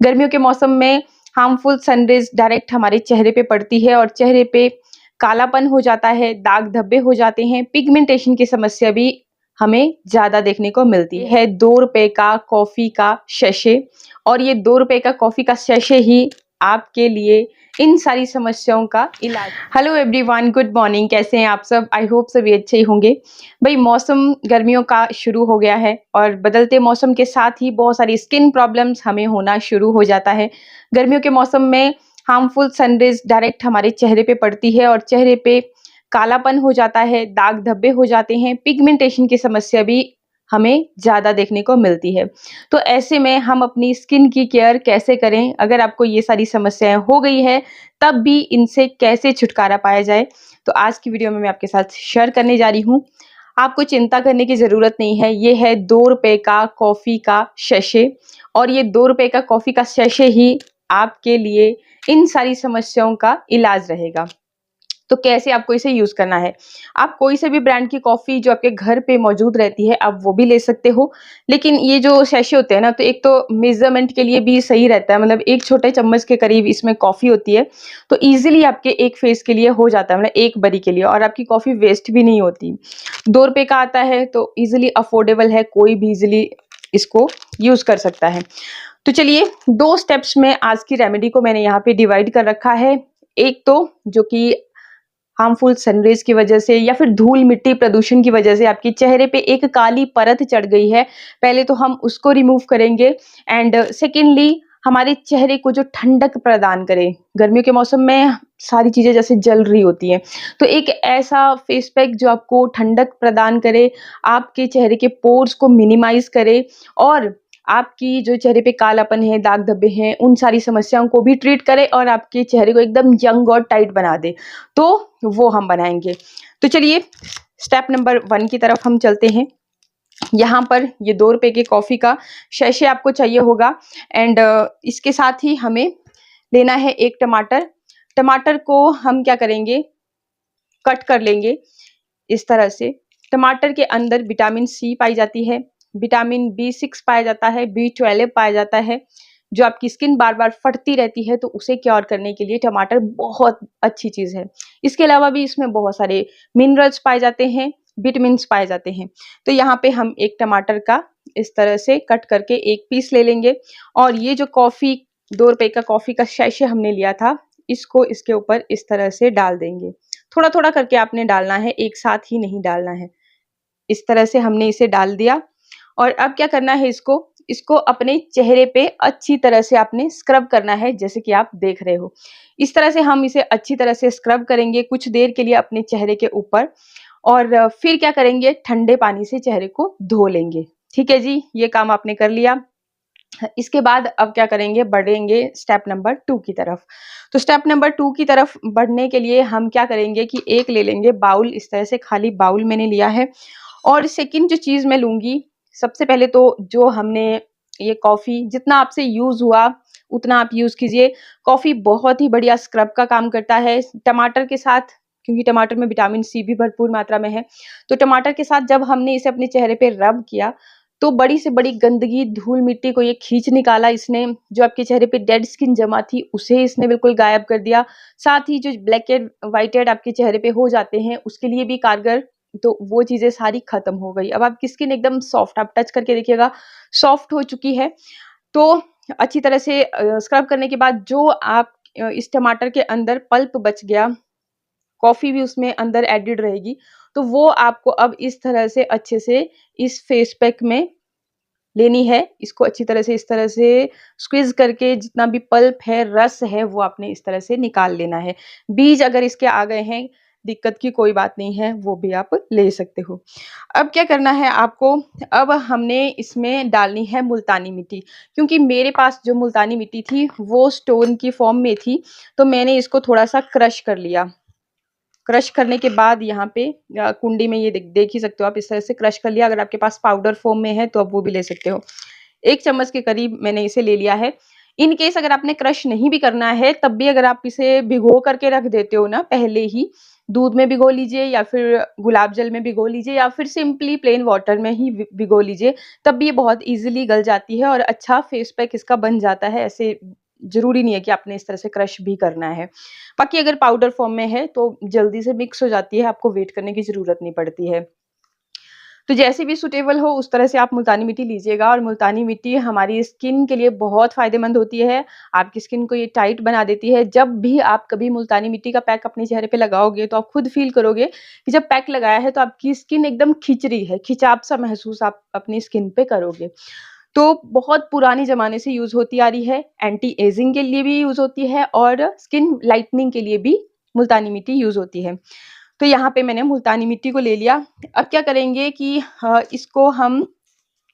गर्मियों के मौसम में हार्मफुल सनरेज डायरेक्ट हमारे चेहरे पे पड़ती है और चेहरे पे कालापन हो जाता है, दाग धब्बे हो जाते हैं, पिगमेंटेशन की समस्या भी हमें ज़्यादा देखने को मिलती है। ₹2 का कॉफ़ी का सैशे और ये ₹2 का कॉफ़ी का सैशे ही आपके लिए इन सारी समस्याओं का इलाज। Hello everyone, good morning. कैसे हैं आप सब? आई होप सभी अच्छे ही होंगे। भाई मौसम गर्मियों का शुरू हो गया है और बदलते मौसम के साथ ही बहुत सारी स्किन प्रॉब्लम्स हमें होना शुरू हो जाता है। गर्मियों के मौसम में हार्मफुल सनरेज डायरेक्ट हमारे चेहरे पे पड़ती है और चेहरे पे कालापन हो जाता है, दाग धब्बे हो जाते हैं, पिगमेंटेशन की समस्या भी हमें ज़्यादा देखने को मिलती है। तो ऐसे में हम अपनी स्किन की केयर कैसे करें? अगर आपको ये सारी समस्याएँ हो गई है, तब भी इनसे कैसे छुटकारा पाया जाए? तो आज की वीडियो में मैं आपके साथ शेयर करने जा रही हूँ। आपको चिंता करने की ज़रूरत नहीं है। ये है ₹2 का कॉफ़ी का सैशे और ये ₹2 का कॉफ़ी का सैशे ही आपके लिए इन सारी समस्याओं का इलाज रहेगा। तो कैसे आपको इसे यूज़ करना है? आप कोई से भी ब्रांड की कॉफ़ी जो आपके घर पे मौजूद रहती है, आप वो भी ले सकते हो। लेकिन ये जो सैशे होते हैं ना, तो एक तो मेज़रमेंट के लिए भी सही रहता है, मतलब 1 छोटे चम्मच के करीब इसमें कॉफ़ी होती है, तो ईज़िली आपके एक फ़ेस के लिए हो जाता है, मतलब 1 बरी के लिए, और आपकी कॉफ़ी वेस्ट भी नहीं होती। ₹2 का आता है, तो ईज़िली अफ़ोर्डेबल है, कोई भी ईज़िली इसको यूज़ कर सकता है। तो चलिए 2 स्टेप्स में आज की रेमेडी को मैंने यहाँ पे डिवाइड कर रखा है। एक तो जो कि हार्मफुल सनरेज की वजह से या फिर धूल मिट्टी प्रदूषण की वजह से आपके चेहरे पे एक काली परत चढ़ गई है, पहले तो हम उसको रिमूव करेंगे एंड सेकेंडली हमारे चेहरे को जो ठंडक प्रदान करे। गर्मियों के मौसम में सारी चीज़ें जैसे जल रही होती हैं, तो एक ऐसा फेस पैक जो आपको ठंडक प्रदान करे, आपके चेहरे के पोर्स को मिनिमाइज़ करे और आपकी जो चेहरे पे कालापन है, दाग धब्बे हैं, उन सारी समस्याओं को भी ट्रीट करे और आपके चेहरे को एकदम यंग और टाइट बना दे। तो वो हम बनाएँगे। तो चलिए स्टेप नंबर 1 की तरफ हम चलते हैं। यहाँ पर ये ₹2 के कॉफ़ी का सैशे आपको चाहिए होगा एंड इसके साथ ही हमें लेना है 1 टमाटर। टमाटर को हम क्या करेंगे, कट कर लेंगे इस तरह से। टमाटर के अंदर विटामिन सी पाई जाती है, विटामिन बी6 पाया जाता है, बी12 पाया जाता है। जो आपकी स्किन बार-बार फटती रहती है, तो उसे क्योर करने के लिए टमाटर बहुत अच्छी चीज़ है। इसके अलावा भी इसमें बहुत सारे मिनरल्स पाए जाते हैं, विटामिन्स पाए जाते हैं। तो यहाँ पे हम 1 टमाटर का इस तरह से कट करके 1 पीस ले लेंगे और ये जो कॉफ़ी ₹2 का कॉफ़ी का सैशे हमने लिया था, इसको इसके ऊपर इस तरह से डाल देंगे। थोड़ा-थोड़ा करके आपने डालना है, एक साथ ही नहीं डालना है। इस तरह से हमने इसे डाल दिया और अब क्या करना है, इसको अपने चेहरे पे अच्छी तरह से आपने स्क्रब करना है, जैसे कि आप देख रहे हो। इस तरह से हम इसे अच्छी तरह से स्क्रब करेंगे कुछ देर के लिए अपने चेहरे के ऊपर और फिर क्या करेंगे, ठंडे पानी से चेहरे को धो लेंगे। ठीक है जी, ये काम आपने कर लिया। इसके बाद अब क्या करेंगे, बढ़ेंगे स्टेप नंबर 2 की तरफ। तो स्टेप नंबर 2 की तरफ बढ़ने के लिए हम क्या करेंगे कि एक ले लेंगे बाउल, इस तरह से खाली बाउल मैंने लिया है और सेकंड जो चीज़ मैं लूँगी, सबसे पहले तो जो हमने ये कॉफ़ी जितना आपसे यूज़ हुआ उतना आप यूज़ कीजिए। कॉफ़ी बहुत ही बढ़िया स्क्रब का काम करता है टमाटर के साथ, क्योंकि टमाटर में विटामिन सी भी भरपूर मात्रा में है। तो टमाटर के साथ जब हमने इसे अपने चेहरे पे रब किया, तो बड़ी से बड़ी गंदगी, धूल-मिट्टी को ये खींच निकाला इसने, जो आपके चेहरे पे डेड स्किन जमा थी, उसे इसने बिल्कुल गायब कर दिया। साथ ही जो ब्लैक हेड, व्हाइट हेड आपके चेहरे पे हो जाते हैं, उसके लिए भी कारगर, तो वो चीज़ें सारी खत्म हो गई। अब आपकी स्किन एकदम सॉफ्ट, आप टच करके देखिएगा, सॉफ्ट हो चुकी है। तो अच्छी तरह से स्क्रब करने के बाद जो आप इस टमाटर के अंदर पल्प बच गया, कॉफ़ी भी उसमें अंदर एडेड रहेगी, तो वो आपको अब इस तरह से अच्छे से इस फेस पैक में लेनी है। इसको अच्छी तरह से इस तरह से स्क्वीज़ करके जितना भी पल्प है, रस है, वो आपने इस तरह से निकाल लेना है। बीज अगर इसके आ गए हैं, दिक्कत की कोई बात नहीं है, वो भी आप ले सकते हो। अब क्या करना है आपको, अब हमने इसमें डालनी है मुल्तानी मिट्टी, क्योंकि मेरे पास जो मुल्तानी मिट्टी थी, वो स्टोन की फॉर्म में थी, तो मैंने इसको थोड़ा-सा क्रश कर लिया। क्रश करने के बाद यहाँ पे कुंडी में ये देख ही सकते हो आप, इस तरह से क्रश कर लिया। अगर आपके पास पाउडर फॉर्म में है तो आप वो भी ले सकते हो। 1 चम्मच के करीब मैंने इसे ले लिया है। इन केस अगर आपने क्रश नहीं भी करना है, तब भी अगर आप इसे भिगो करके रख देते हो ना पहले ही, दूध में भिगो लीजिए या फिर गुलाब जल में भिगो लीजिए या फिर सिंपली प्लेन वाटर में ही भिगो लीजिए, तब भी ये बहुत ईज़िली गल जाती है और अच्छा फेस पैक इसका बन जाता है। ऐसे ज़रूरी नहीं है कि आपने इस तरह से क्रश भी करना है। बाकी अगर पाउडर फॉर्म में है तो जल्दी से मिक्स हो जाती है, आपको वेट करने की ज़रूरत नहीं पड़ती है। तो जैसे भी सूटेबल हो उस तरह से आप मुल्तानी मिट्टी लीजिएगा और मुल्तानी मिट्टी हमारी स्किन के लिए बहुत फ़ायदेमंद होती है। आपकी स्किन को ये टाइट बना देती है। जब भी आप कभी मुल्तानी मिट्टी का पैक अपने चेहरे पे लगाओगे तो आप खुद फ़ील करोगे कि जब पैक लगाया है तो आपकी स्किन एकदम खिंच रही है, खिंचाव-सा महसूस आप अपनी स्किन पे करोगे। तो बहुत पुराने ज़माने से यूज़ होती आ रही है, एंटी एजिंग के लिए भी यूज़ होती है और स्किन लाइटनिंग के लिए भी मुल्तानी मिट्टी यूज़ होती है। तो यहाँ पे मैंने मुल्तानी मिट्टी को ले लिया। अब क्या करेंगे कि इसको हम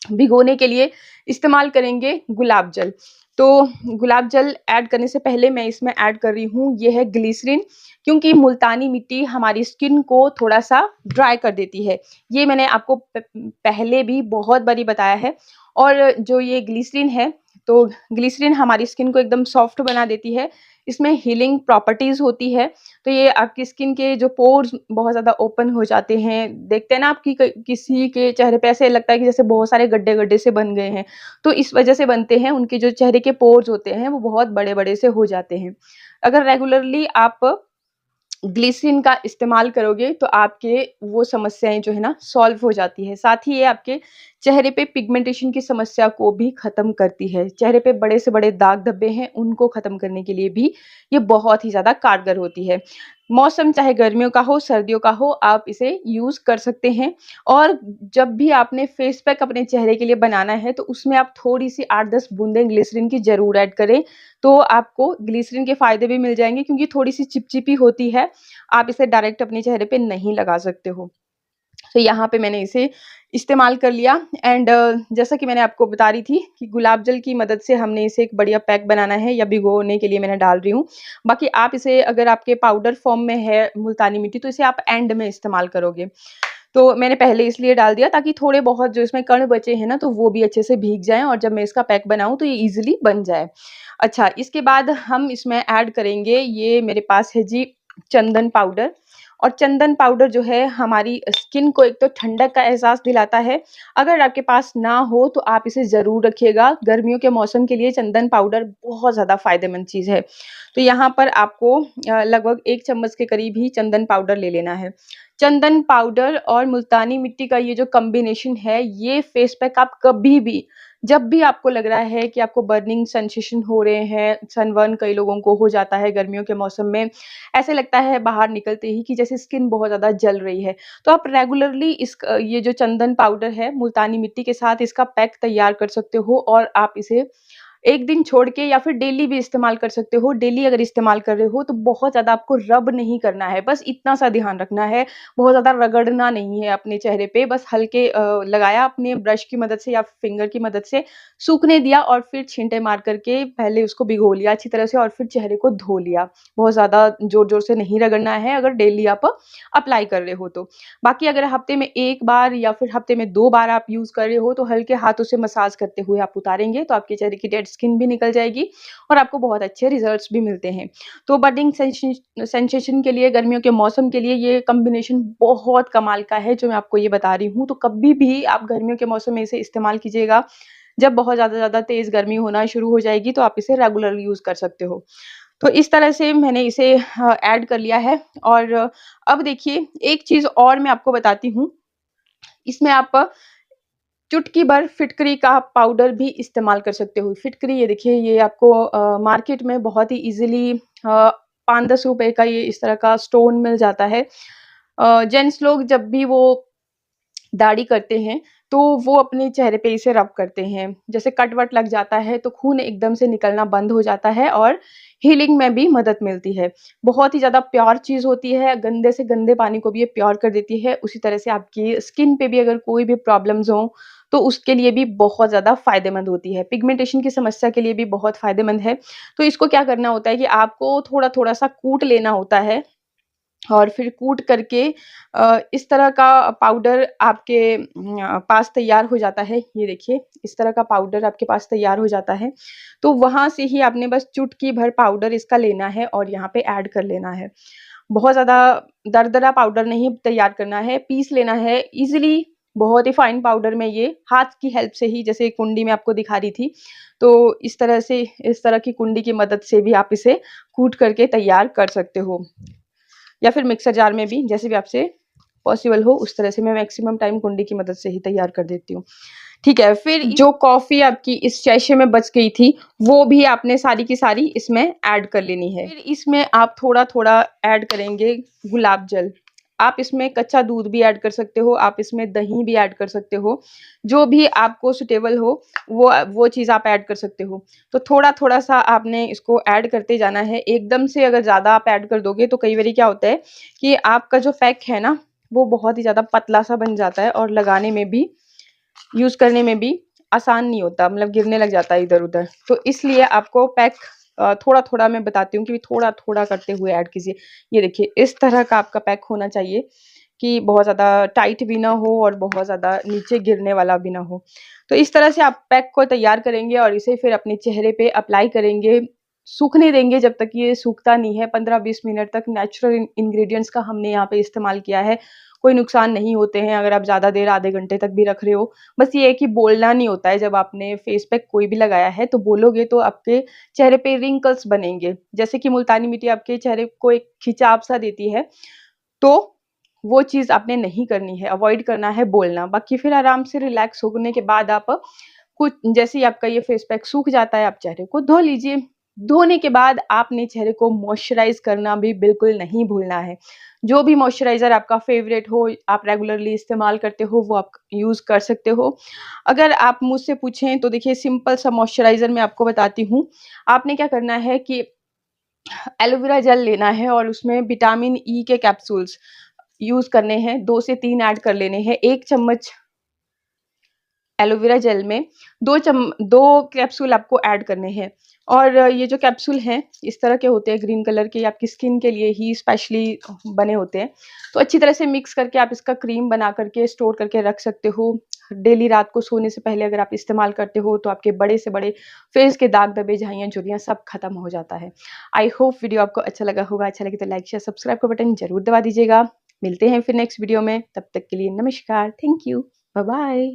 भिगोने के लिए इस्तेमाल करेंगे गुलाब जल। तो गुलाब जल ऐड करने से पहले मैं इसमें ऐड कर रही हूँ, ये है ग्लिसरीन, क्योंकि मुल्तानी मिट्टी हमारी स्किन को थोड़ा-सा ड्राई कर देती है। ये मैंने आपको पहले भी बहुत बारी बताया है और जो ये ग्लिसरीन है, तो ग्लिसरीन हमारी स्किन को एकदम सॉफ्ट बना देती है। इसमें हीलिंग प्रॉपर्टीज़ होती है, तो ये आपकी स्किन के जो पोर्स बहुत ज़्यादा ओपन हो जाते हैं। देखते हैं ना आप कि किसी के चेहरे पे ऐसे लगता है कि जैसे बहुत सारे गड्ढे-गड्ढे से बन गए हैं, तो इस वजह से बनते हैं। उनके जो चेहरे के पोर्स होते हैं, वो बहुत बड़े-बड़े से हो जाते हैं। अगर रेगुलरली आप ग्लिसरीन का इस्तेमाल करोगे तो आपके वो समस्याएँ जो है ना सॉल्व हो जाती है। साथ ही ये आपके चेहरे पे पिगमेंटेशन की समस्या को भी ख़त्म करती है। चेहरे पे बड़े से बड़े दाग धब्बे हैं, उनको ख़त्म करने के लिए भी ये बहुत ही ज़्यादा कारगर होती है। मौसम चाहे गर्मियों का हो, सर्दियों का हो, आप इसे यूज़ कर सकते हैं और जब भी आपने फेस पैक अपने चेहरे के लिए बनाना है, तो उसमें आप थोड़ी-सी 8-10 बूँदें ग्लिसरीन की ज़रूर ऐड करें। तो आपको ग्लिसरीन के फ़ायदे भी मिल जाएँगे क्योंकि थोड़ी-सी चिपचिपी होती है, आप इसे डायरेक्ट अपने चेहरे पे नहीं लगा सकते हो। तो यहाँ पे मैंने इसे इस्तेमाल कर लिया एंड जैसा कि मैंने आपको बता रही थी कि गुलाब जल की मदद से हमने इसे एक बढ़िया पैक बनाना है या भिगोने के लिए मैंने डाल रही हूँ। बाकी आप इसे अगर आपके पाउडर फॉर्म में है मुल्तानी मिट्टी तो इसे आप एंड में इस्तेमाल करोगे। तो मैंने पहले इसलिए डाल दिया ताकि थोड़े बहुत जो इसमें कण बचे हैं ना तो वो भी अच्छे से भीग जाएँ और जब मैं इसका पैक बनाऊँ तो ये ईज़िली बन जाए। अच्छा, इसके बाद हम इसमें ऐड करेंगे, ये मेरे पास है जी चंदन पाउडर और चंदन पाउडर जो है हमारी स्किन को एक तो ठंडक का एहसास दिलाता है। अगर आपके पास ना हो तो आप इसे ज़रूर रखिएगा। गर्मियों के मौसम के लिए चंदन पाउडर बहुत ज़्यादा फ़ायदेमंद चीज़ है। तो यहाँ पर आपको लगभग 1 चम्मच के करीब ही चंदन पाउडर ले लेना है। चंदन पाउडर और मुल्तानी मिट्टी का ये जो कॉम्बिनेशन है, ये फेस पैक आप कभी भी, जब भी आपको लग रहा है कि आपको बर्निंग सेंसेशन हो रहे हैं, सनबर्न कई लोगों को हो जाता है गर्मियों के मौसम में, ऐसे लगता है बाहर निकलते ही कि जैसे स्किन बहुत ज़्यादा जल रही है। तो आप रेगुलरली ये जो चंदन पाउडर है, मुल्तानी मिट्टी के साथ इसका पैक तैयार कर सकते हो और आप इसे 1 दिन छोड़ के या फिर डेली भी इस्तेमाल कर सकते हो। डेली अगर इस्तेमाल कर रहे हो तो बहुत ज़्यादा आपको रब नहीं करना है, बस इतना सा ध्यान रखना है, बहुत ज़्यादा रगड़ना नहीं है अपने चेहरे पे, बस हल्के लगाया अपने ब्रश की मदद से या फिंगर की मदद से, सूखने दिया और फिर छींटे मार कर के पहले उसको भिगो लिया अच्छी तरह से और फिर चेहरे को धो लिया। बहुत ज़्यादा ज़ोर-ज़ोर से नहीं रगड़ना है अगर डेली आप अप्लाई कर रहे हो तो। बाकी अगर हफ्ते में 1 बार या फिर हफ्ते में 2 बार आप यूज़ कर रहे हो तो हल्के हाथों से मसाज करते हुए आप उतारेंगे तो आपके चेहरे की डेड स्किन भी निकल जाएगी और आपको बहुत अच्छे रिजल्ट्स भी मिलते हैं। तो बर्निंग सेंसेशन के लिए गर्मियों के मौसम के लिए ये कॉम्बिनेशन बहुत कमाल का है जो मैं आपको ये बता रही हूँ। तो कभी भी आप गर्मियों के मौसम में इसे इस्तेमाल कीजिएगा। जब बहुत ज़्यादा तेज़ गर्मी होना शुरू हो जाएगी तो आप इसे रेगुलरली यूज़ कर सकते हो। तो इस तरह से मैंने इसे ऐड कर लिया है और अब देखिए एक चीज़ और मैं आपको बताती हूँ। इसमें आप चुटकी भर फिटकरी का पाउडर भी इस्तेमाल कर सकते हो। फिटकरी ये देखिए ये आपको मार्केट में बहुत ही ईज़िली 5-10 रुपए का ये इस तरह का स्टोन मिल जाता है। जेंट्स लोग जब भी वो दाढ़ी करते हैं, तो वो अपने चेहरे पे इसे रब करते हैं। जैसे कट-वट लग जाता है, तो खून एकदम से निकलना बंद हो जाता है और हीलिंग में भी मदद मिलती है। बहुत ही ज़्यादा प्योर चीज़ होती है, गंदे से गंदे पानी को भी ये प्योर कर देती है। उसी तरह से आपकी स्किन पे भी अगर कोई भी प्रॉब्लम्स हों, तो उसके लिए भी बहुत ज़्यादा फ़ायदेमंद होती है। पिगमेंटेशन की समस्या के लिए भी बहुत फ़ायदेमंद है। तो इसको क्या करना होता है कि आपको थोड़ा-थोड़ा सा कूट लेना होता है और फिर कूट करके इस तरह का पाउडर आपके पास तैयार हो जाता है। ये देखिए, इस तरह का पाउडर आपके पास तैयार हो जाता है। तो वहाँ से ही आपने बस चुटकी भर पाउडर इसका लेना है और यहाँ पे ऐड कर लेना है। बहुत ज़्यादा दरदरा पाउडर नहीं तैयार करना है, पीस लेना है ईज़िली। बहुत ही फाइन पाउडर में ये हाथ की हेल्प से ही, जैसे कुंडी में आपको दिखा रही थी, तो इस तरह की कुंडी की मदद से भी आप इसे कूट करके तैयार कर सकते हो, या फिर मिक्सर जार में भी, जैसे भी आपसे पॉसिबल हो उस तरह से। मैं मैक्सिमम टाइम कुंडी की मदद से ही तैयार कर देती हूँ। ठीक है, फिर जो कॉफ़ी आपकी इस सैशे में बच गई थी, वो भी आपने सारी की सारी इसमें ऐड कर लेनी है। फिर इसमें आप थोड़ा-थोड़ा ऐड करेंगे गुलाब जल। आप इसमें कच्चा दूध भी ऐड कर सकते हो, आप इसमें दही भी ऐड कर सकते हो। जो भी आपको सूटेबल हो, वो चीज़ आप ऐड कर सकते हो। तो थोड़ा-थोड़ा सा आपने इसको ऐड करते जाना है। एकदम से अगर ज़्यादा आप ऐड कर दोगे, तो कई बारी क्या होता है कि आपका जो पैक है ना, वो बहुत ही ज़्यादा पतला-सा बन जाता है और लगाने में भी, यूज़ करने में भी आसान नहीं होता, मतलब गिरने लग जाता है इधर-उधर। तो इसलिए आपको पैक थोड़ा-थोड़ा मैं बताती हूँ कि थोड़ा-थोड़ा करते हुए ऐड कीजिए। ये देखिए, इस तरह का आपका पैक होना चाहिए कि बहुत ज़्यादा टाइट भी ना हो और बहुत ज़्यादा नीचे गिरने वाला भी ना हो। तो इस तरह से आप पैक को तैयार करेंगे और इसे फिर अपने चेहरे पे अप्लाई करेंगे। सूखने देंगे जब तक ये सूखता नहीं है, 15-20 मिनट तक। नेचुरल इंग्रीडिएंट्स का हमने यहाँ पे इस्तेमाल किया है। कोई नुकसान नहीं होते हैं अगर आप ज़्यादा देर, आधे घंटे तक भी रख रहे हो। बस ये है कि बोलना नहीं होता है। जब आपने फेस पैक कोई भी लगाया है, तो बोलोगे तो आपके चेहरे पे रिंकल्स बनेंगे। जैसे कि मुल्तानी मिट्टी आपके चेहरे को एक खिंचाव-सा देती है, तो वो चीज़ आपने नहीं करनी है, अवॉइड करना है बोलना। बाकी फिर आराम से रिलैक्स होने के बाद आप कुछ, जैसे ही आपका ये फेस पैक सूख जाता है, आप चेहरे को धो लीजिए। धोने के बाद आपने चेहरे को मॉइस्चराइज़ करना भी बिल्कुल नहीं भूलना है। जो भी मॉइस्चराइज़र आपका फ़ेवरेट हो, आप रेगुलरली इस्तेमाल करते हो, वो आप यूज़ कर सकते हो। अगर आप मुझसे पूछें तो देखिए, सिंपल सा मॉइस्चराइज़र मैं आपको बताती हूँ। आपने क्या करना है कि एलोवेरा जेल लेना है और उसमें विटामिन ई के कैप्सूल्स यूज़ करने हैं, 2 से 3 ऐड कर लेने हैं। 1 चम्मच एलोवेरा जेल में 2 कैप्सूल आपको ऐड करने हैं। और ये जो कैप्सूल हैं, इस तरह के होते हैं ग्रीन कलर के, ये आपकी स्किन के लिए ही स्पेशली बने होते हैं। तो अच्छी तरह से मिक्स करके आप इसका क्रीम बना करके स्टोर करके रख सकते हो। डेली रात को सोने से पहले अगर आप इस्तेमाल करते हो, तो आपके बड़े से बड़े फेस के दाग, धब्बे, झाइयाँ, झुर्रियाँ सब खत्म हो जाता है। आई होप वीडियो आपको अच्छा लगा होगा। अच्छा लगे तो लाइक, शेयर, सब्सक्राइब का बटन ज़रूर दबा दीजिएगा। मिलते हैं फिर नेक्स्ट वीडियो में, तब तक के लिए नमस्कार, थैंक यू, बाय बाय।